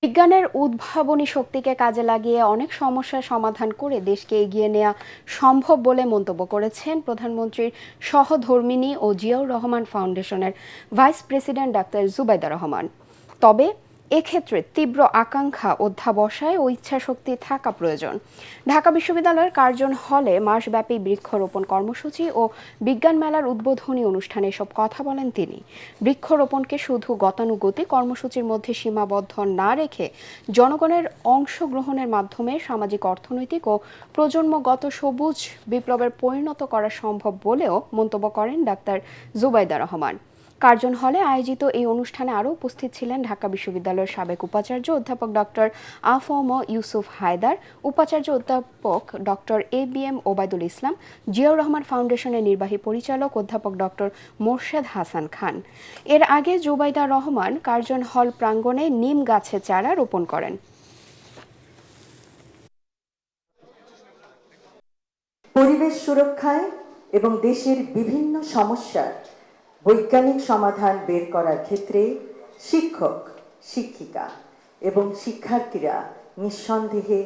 বিজ্ঞানের উদ্ভাবনী শক্তিকে কাজে লাগিয়ে অনেক সমস্যার সমাধান করে দেশকে এগিয়ে নেওয়া সম্ভব বলে মন্তব্য করেছেন প্রধানমন্ত্রীর সহধর্মিণী ও জিয়াউর রহমান ফাউন্ডেশনের vice president doctor Zubaida Rahman. তবে এক্ষেত্রে তীব্র আকাঙ্ক্ষা, অধ্যাবসায় ও ইচ্ছাশক্তি থাকা প্রয়োজন। ঢাকা বিশ্ববিদ্যালয়ের কার্জন হলে মাসব্যাপী বৃক্ষরোপণ কর্মসূচি ও বিজ্ঞান মেলার উদ্বোধনী অনুষ্ঠানে এসব কথা বলেন তিনি। বৃক্ষরোপণকে শুধু গতানুগতিক কর্মসূচির মধ্যে সীমাবদ্ধ না রেখে জনগণের অংশগ্রহণের মাধ্যমে সামাজিক, অর্থনৈতিক ও প্রজন্মগত সবুজ বিপ্লবের পরিণত করা সম্ভব বলেও মন্তব্য করেন ডাক্তার জুবাইদা রহমান। কার্জন হলে আয়োজিত এই অনুষ্ঠানে আরও উপস্থিত ছিলেন ঢাকা বিশ্ববিদ্যালয়ের সাবেক উপাচার্য অধ্যাপক ডক্টর আ.ফ.ম. ইউসুফ হায়দার, উপাচার্য অধ্যাপক ডক্টর এ.বি.এম. ওবায়দুল ইসলাম, জিয়াউর রহমান ফাউন্ডেশনের নির্বাহী পরিচালক অধ্যাপক ডক্টর মোর্শেদ হাসান খান। এর আগে জুবাইদা রহমান কার্জন হল প্রাঙ্গণে নিম গাছের চারা রোপণ করেন। পরিবেশ সুরক্ষায় এবং দেশের বিভিন্ন সমস্যার বৈজ্ঞানিক সমাধান বের করার ক্ষেত্রে শিক্ষক, শিক্ষিকা এবং শিক্ষার্থীরা নিঃসন্দেহে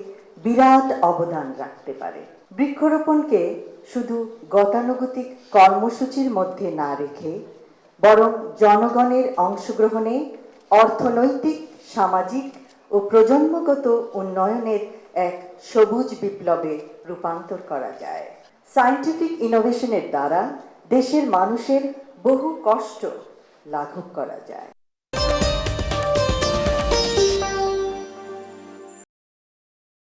বিরাট অবদান রাখতে পারে। বৃক্ষরোপণকে শুধু গতানুগতিক কর্মসূচির মধ্যে না রেখে বরং জনগণের অংশগ্রহণে অর্থনৈতিক, সামাজিক ও প্রজন্মগত উন্নয়নের এক সবুজ বিপ্লবে রূপান্তর করা যায়। সায়েন্টিফিক ইনোভেশনের দ্বারা দেশের মানুষের বহু কষ্ট লাঘব করা যায়।